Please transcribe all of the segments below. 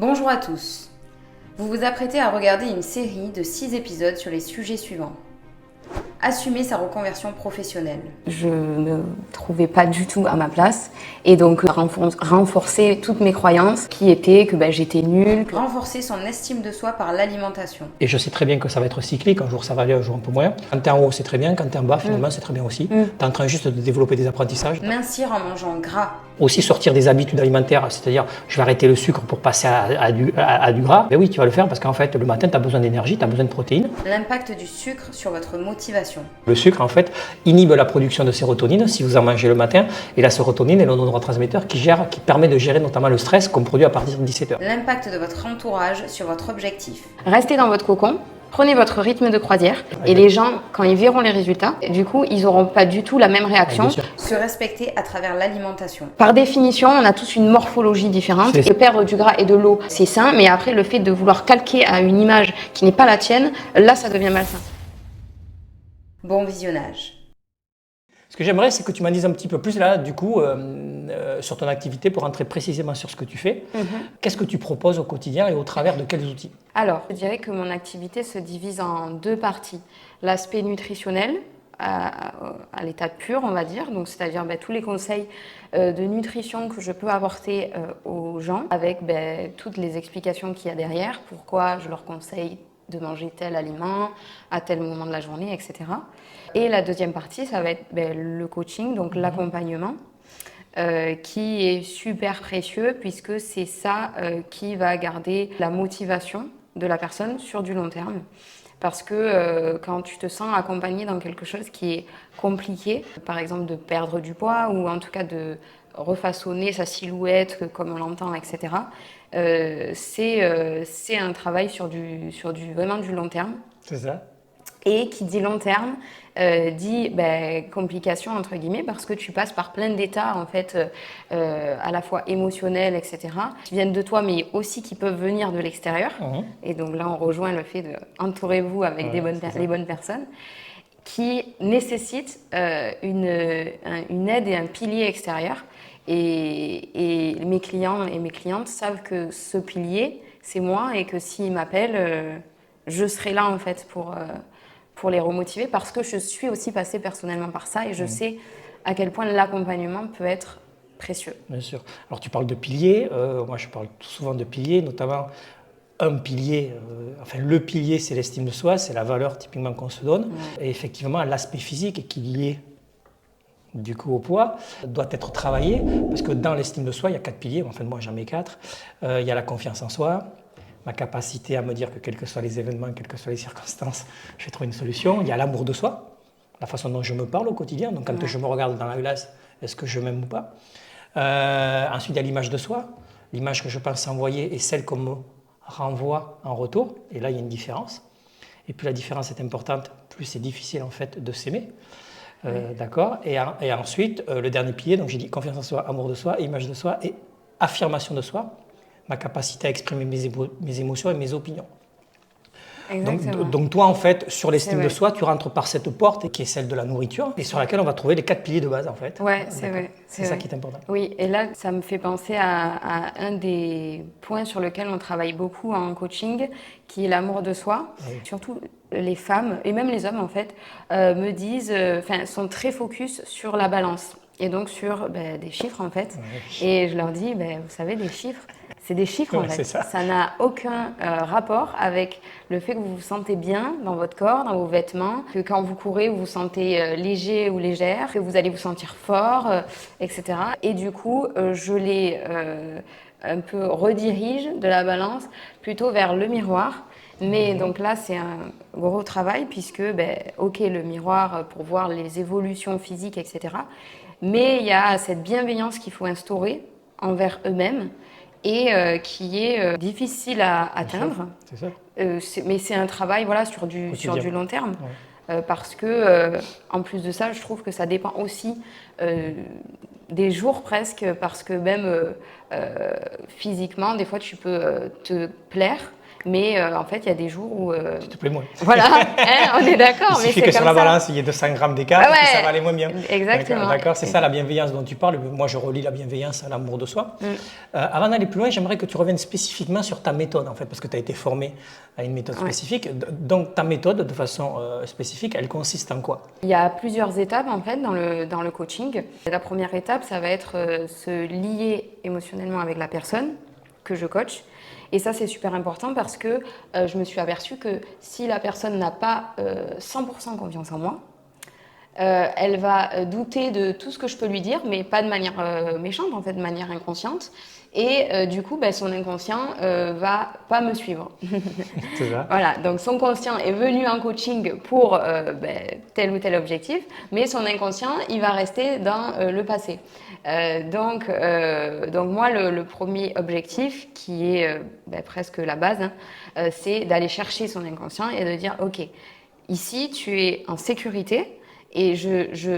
Bonjour à tous. Vous vous apprêtez à regarder une série de 6 épisodes sur les sujets suivants. Assumer sa reconversion professionnelle. Je me trouvais pas du tout à ma place et donc renforcer toutes mes croyances qui étaient que j'étais nulle. Renforcer son estime de soi par l'alimentation. Et je sais très bien que ça va être cyclique, un jour ça va aller, un jour un peu moins. Quand t'es en haut c'est très bien, quand t'es en bas finalement c'est très bien aussi. T'es en train juste de développer des apprentissages. Mincir en mangeant gras. Aussi sortir des habitudes alimentaires, c'est-à-dire je vais arrêter le sucre pour passer à du gras. Ben oui, tu vas le faire parce qu'en fait le matin tu as besoin d'énergie, tu as besoin de protéines. L'impact du sucre sur votre motivation. Le sucre en fait inhibe la production de sérotonine si vous en mangez le matin, et la sérotonine est le neurotransmetteur qui permet de gérer notamment le stress qu'on produit à partir de 17h. L'impact de votre entourage sur votre objectif. Restez dans votre cocon. Prenez votre rythme de croisière et les gens, quand ils verront les résultats, du coup, ils n'auront pas du tout la même réaction. Se respecter à travers l'alimentation. Par définition, on a tous une morphologie différente. Et perdre du gras et de l'eau, c'est sain, mais après, le fait de vouloir calquer à une image qui n'est pas la tienne, là, ça devient malsain. Bon visionnage. Ce que j'aimerais, c'est que tu m'en dises un petit peu plus là, du coup, sur ton activité pour rentrer précisément sur ce que tu fais. Qu'est-ce que tu proposes au quotidien et au travers de quels outils? Alors, je dirais que mon activité se divise en deux parties. L'aspect nutritionnel, à l'état pur, on va dire, donc c'est-à-dire tous les conseils de nutrition que je peux apporter aux gens, avec toutes les explications qu'il y a derrière, pourquoi je leur conseille de manger tel aliment à tel moment de la journée, etc. Et la deuxième partie, ça va être le coaching, donc l'accompagnement, qui est super précieux puisque c'est ça qui va garder la motivation de la personne sur du long terme. Parce que quand tu te sens accompagné dans quelque chose qui est compliqué, par exemple de perdre du poids ou en tout cas de refaçonner sa silhouette comme on l'entend, etc., c'est un travail sur vraiment du long terme. C'est ça. Et qui dit long terme, dit complications entre guillemets, parce que tu passes par plein d'états en fait, à la fois émotionnels, etc., qui viennent de toi, mais aussi qui peuvent venir de l'extérieur. Et donc là, on rejoint le fait de entourez-vous avec les bonnes personnes, qui nécessitent une aide et un pilier extérieur. Et mes clients et mes clientes savent que ce pilier, c'est moi, et que s'ils m'appellent, je serai là en fait pour les remotiver, parce que je suis aussi passée personnellement par ça et je sais à quel point l'accompagnement peut être précieux. Bien sûr. Alors tu parles de piliers, moi je parle souvent de piliers, notamment un pilier, le pilier c'est l'estime de soi, c'est la valeur typiquement qu'on se donne. Et effectivement l'aspect physique qui est lié du coup au poids doit être travaillé, parce que dans l'estime de soi il y a 4 piliers, enfin moi j'en mets 4. Il y a la confiance en soi, ma capacité à me dire que quels que soient les événements, quelles que soient les circonstances, je vais trouver une solution. Il y a l'amour de soi, la façon dont je me parle au quotidien. Donc quand je me regarde dans la glace, est-ce que je m'aime ou pas? Ensuite, il y a l'image de soi, l'image que je pense envoyer et celle qu'on me renvoie en retour. Et là, il y a une différence. Et plus la différence est importante, plus c'est difficile en fait de s'aimer. D'accord. Et ensuite, le dernier pilier, donc j'ai dit confiance en soi, amour de soi, image de soi et affirmation de soi. Ma capacité à exprimer mes émotions et mes opinions. Donc toi, en fait, sur l'estime de soi, tu rentres par cette porte qui est celle de la nourriture et sur laquelle on va trouver les 4 piliers de base, en fait. Ouais, c'est vrai. C'est ça qui est important. Oui, et là, ça me fait penser à un des points sur lequel on travaille beaucoup en coaching, qui est l'amour de soi. Oui. Surtout les femmes, et même les hommes, en fait, me disent, sont très focus sur la balance. Et donc sur des chiffres, en fait. Ouais. Et je leur dis, vous savez, des chiffres, c'est des chiffres, en fait. Ça n'a aucun rapport avec le fait que vous vous sentez bien dans votre corps, dans vos vêtements, que quand vous courez, vous vous sentez léger ou légère, que vous allez vous sentir fort, etc. Et du coup, je les un peu redirige de la balance plutôt vers le miroir. Mais donc là, c'est un gros travail puisque, ok, le miroir pour voir les évolutions physiques, etc. Mais il y a cette bienveillance qu'il faut instaurer envers eux-mêmes et qui est difficile à atteindre. C'est ça. Mais c'est un travail sur du long terme. Ouais. Parce que, en plus de ça, je trouve que ça dépend aussi des jours presque, parce que même physiquement, des fois, tu peux te plaire, Mais en fait, il y a des jours où... Tu te plais moins. Voilà, hein, on est d'accord. Il suffit que sur la balance, il y ait 200 grammes d'écart, Ah ouais, et que ça va aller moins bien. Exactement. D'accord, c'est ça la bienveillance dont tu parles. Moi, je relie la bienveillance à l'amour de soi. Avant d'aller plus loin, j'aimerais que tu reviennes spécifiquement sur ta méthode, en fait, parce que tu as été formé à une méthode spécifique. Donc, ta méthode, de façon spécifique, elle consiste en quoi? Il y a plusieurs étapes en fait dans le coaching. La première étape, ça va être se lier émotionnellement avec la personne que je coach. Et ça, c'est super important parce que je me suis aperçue que si la personne n'a pas 100% confiance en moi, elle va douter de tout ce que je peux lui dire, mais pas de manière méchante, en fait, de manière inconsciente. Et du coup, son inconscient va pas me suivre. C'est ça. Voilà, donc son conscient est venu en coaching pour tel ou tel objectif, mais son inconscient, il va rester dans le passé. Donc moi, le premier objectif, qui est presque la base, c'est d'aller chercher son inconscient et de dire, OK, ici, tu es en sécurité, et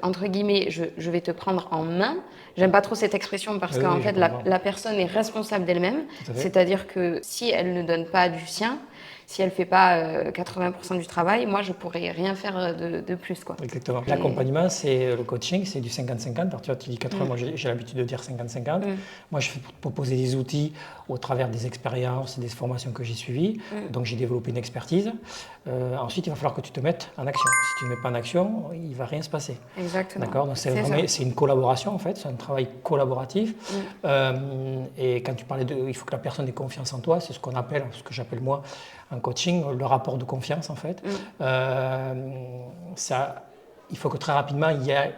entre guillemets, je vais te prendre en main. J'aime pas trop cette expression parce qu'en fait, la personne est responsable d'elle-même. C'est-à-dire que si elle ne donne pas du sien, si elle ne fait pas 80% du travail, moi, je ne pourrais rien faire de plus, quoi. Exactement. L'accompagnement, c'est le coaching, c'est du 50-50. Alors, tu dis 80, moi j'ai l'habitude de dire 50-50. Moi, je fais proposer des outils au travers des expériences, des formations que j'ai suivies. Donc, j'ai développé une expertise. Ensuite, il va falloir que tu te mettes en action. Si tu ne mets pas en action, il ne va rien se passer. Exactement. D'accord. Donc, c'est une collaboration, en fait. C'est un travail collaboratif. Et quand tu parlais il faut que la personne ait confiance en toi, c'est ce qu'on appelle, ce que j'appelle moi, en coaching, le rapport de confiance en fait. Il faut que très rapidement il y ait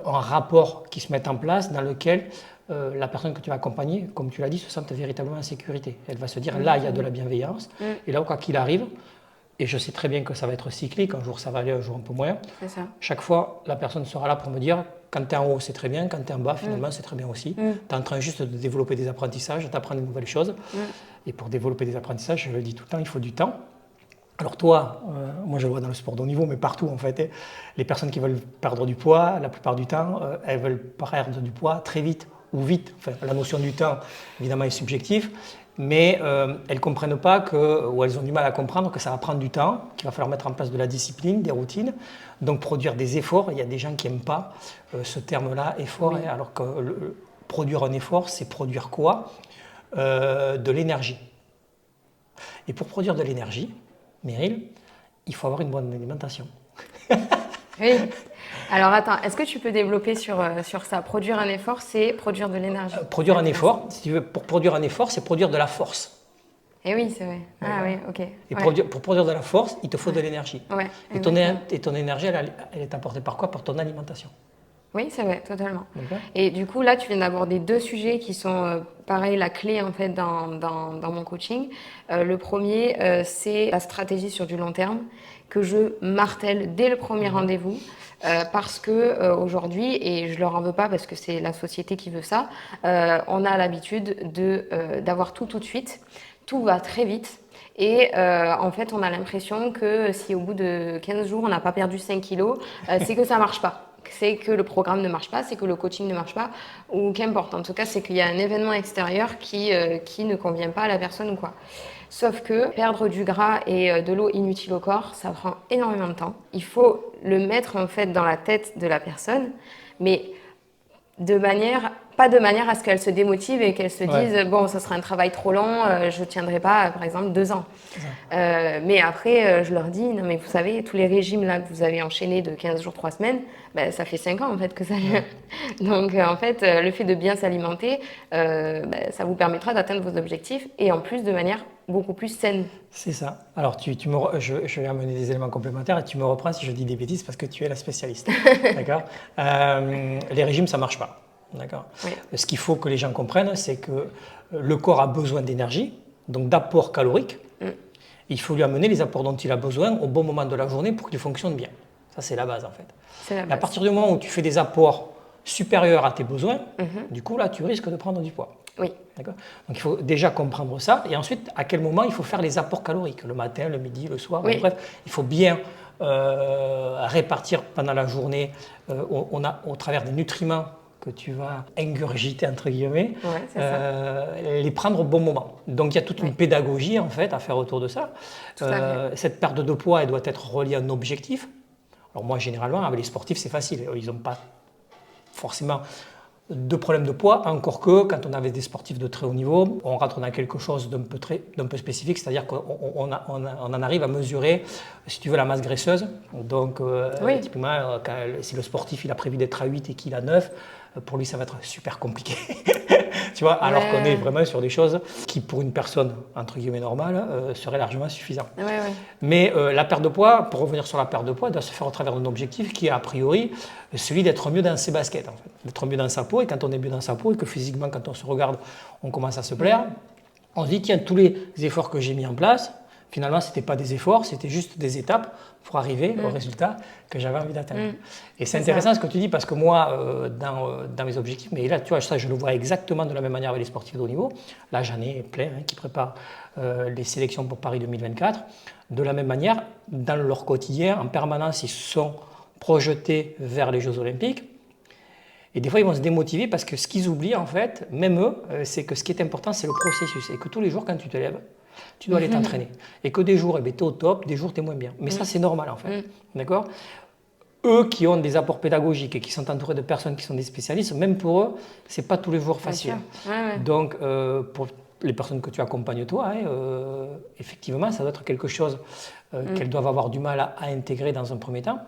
un rapport qui se mette en place dans lequel la personne que tu vas accompagner, comme tu l'as dit, se sente véritablement en sécurité. Elle va se dire là il y a de la bienveillance et là quoi qu'il arrive, et je sais très bien que ça va être cyclique, un jour ça va aller, un jour un peu moins. C'est ça. Chaque fois la personne sera là pour me dire quand tu es en haut c'est très bien, quand tu es en bas finalement c'est très bien aussi. Tu es en train juste de développer des apprentissages, d'apprendre de nouvelles choses. Et pour développer des apprentissages, je le dis tout le temps, il faut du temps. Alors toi, moi je le vois dans le sport de haut niveau, mais partout en fait, les personnes qui veulent perdre du poids, la plupart du temps, elles veulent perdre du poids très vite ou vite. Enfin, la notion du temps, évidemment, est subjective, mais elles ne comprennent pas ou elles ont du mal à comprendre que ça va prendre du temps, qu'il va falloir mettre en place de la discipline, des routines, donc produire des efforts. Il y a des gens qui n'aiment pas ce terme-là, effort, alors que produire un effort, c'est produire quoi ? De l'énergie. Et pour produire de l'énergie, Meryl, il faut avoir une bonne alimentation. Oui. Alors attends, est-ce que tu peux développer sur ça? Produire un effort, c'est produire de l'énergie. Produire un effort, si tu veux, pour produire un effort, c'est produire de la force. Eh oui, c'est vrai. Ah oui, ok. Et pour produire de la force, il te faut de l'énergie. Ouais, et ton énergie, elle est apportée par quoi? Par ton alimentation. Oui, c'est vrai, totalement. Okay. Et du coup, là, tu viens d'aborder deux sujets qui sont, pareil, la clé en fait dans mon coaching. Le premier, c'est la stratégie sur du long terme que je martèle dès le premier rendez-vous. Parce que aujourd'hui, et je leur en veux pas parce que c'est la société qui veut ça, on a l'habitude d'avoir tout de suite. Tout va très vite. Et en fait, on a l'impression que si au bout de 15 jours, on n'a pas perdu 5 kilos, c'est que ça marche pas. C'est que le programme ne marche pas, c'est que le coaching ne marche pas, ou qu'importe. En tout cas, c'est qu'il y a un événement extérieur qui ne convient pas à la personne ou quoi. Sauf que perdre du gras et de l'eau inutile au corps, ça prend énormément de temps. Il faut le mettre en fait dans la tête de la personne, mais pas de manière à ce qu'elle se démotive et qu'elle se dise bon, ça sera un travail trop long, je tiendrai pas par exemple 2 ans. Mais après, je leur dis non mais vous savez, tous les régimes là que vous avez enchaînés de 15 jours, 3 semaines, ça fait 5 ans en fait que ça dure. Donc en fait, le fait de bien s'alimenter, ça vous permettra d'atteindre vos objectifs et en plus de manière beaucoup plus saine. C'est ça. Alors je vais amener des éléments complémentaires et tu me reprends si je dis des bêtises parce que tu es la spécialiste. D'accord. Les régimes, ça marche pas. D'accord. Oui. Ce qu'il faut que les gens comprennent, c'est que le corps a besoin d'énergie, donc d'apport calorique. Il faut lui amener les apports dont il a besoin au bon moment de la journée pour qu'il fonctionne bien. Ça, c'est la base en fait. C'est la base. À partir du moment où tu fais des apports supérieurs à tes besoins, du coup là, tu risques de prendre du poids. Oui. D'accord. Donc il faut déjà comprendre ça et ensuite à quel moment il faut faire les apports caloriques, le matin, le midi, le soir. Oui. Bref, il faut bien répartir pendant la journée au travers des nutriments que tu vas ingurgiter, entre guillemets, Ouais, c'est ça. les prendre au bon moment. Donc il y a toute une pédagogie en fait à faire autour de ça. Tout à fait. Cette perte de poids, elle doit être reliée à un objectif. Alors moi, généralement, avec les sportifs, c'est facile. Ils n'ont pas forcément de problème de poids, encore que quand on avait des sportifs de très haut niveau, on rentre dans quelque chose d'un peu spécifique, c'est-à-dire qu'on en arrive à mesurer, si tu veux, la masse graisseuse. Donc, typiquement, si le sportif il a prévu d'être à 8 et qu'il a 9, pour lui, ça va être super compliqué. Tu vois, alors qu'on est vraiment sur des choses qui, pour une personne, entre guillemets, normale, seraient largement suffisantes. Mais la perte de poids, pour revenir sur la perte de poids, doit se faire au travers d'un objectif qui est a priori celui d'être mieux dans ses baskets, en fait. D'être mieux dans sa peau. Et quand on est mieux dans sa peau et que physiquement, quand on se regarde, on commence à se plaire, on se dit, tiens, tous les efforts que j'ai mis en place, finalement, ce n'était pas des efforts, c'était juste des étapes pour arriver au résultat que j'avais envie d'atteindre. Et c'est intéressant ce que tu dis, parce que moi, dans mes objectifs, mais là, tu vois, ça, je le vois exactement de la même manière avec les sportifs de haut niveau. Là, j'en ai plein qui préparent les sélections pour Paris 2024. De la même manière, dans leur quotidien, en permanence, ils sont projetés vers les Jeux Olympiques. Et des fois, ils vont se démotiver parce que ce qu'ils oublient, en fait, même eux, c'est que ce qui est important, c'est le processus. Et que tous les jours, quand tu te lèves, tu dois aller t'entraîner. Et que des jours, tu es au top, des jours, tu es moins bien. Mais ça, c'est normal, en fait. D'accord ? Eux qui ont des apports pédagogiques et qui sont entourés de personnes qui sont des spécialistes, même pour eux, ce n'est pas tous les jours facile. Donc, pour les personnes que tu accompagnes, toi, effectivement, ça doit être quelque chose qu'elles doivent avoir du mal à intégrer dans un premier temps.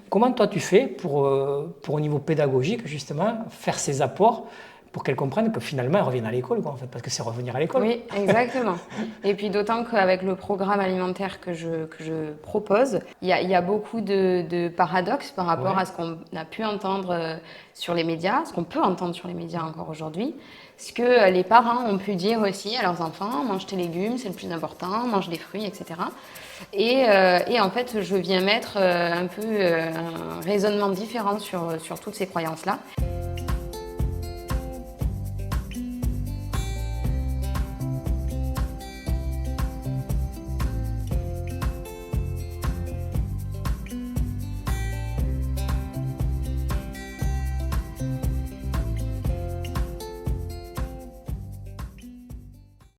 Comment toi tu fais pour au niveau pédagogique justement faire ces apports pour qu'elles comprennent que finalement elles reviennent à l'école en fait, parce que c'est revenir à l'école. Oui, exactement. Et puis d'autant qu'avec le programme alimentaire que je propose, il y a beaucoup de paradoxes par rapport à ce qu'on a pu entendre sur les médias, ce qu'on peut entendre sur les médias encore aujourd'hui. Ce que les parents ont pu dire aussi à leurs enfants, mange tes légumes, c'est le plus important, mange des fruits, etc. Et en fait, je viens mettre un peu un raisonnement différent sur toutes ces croyances-là.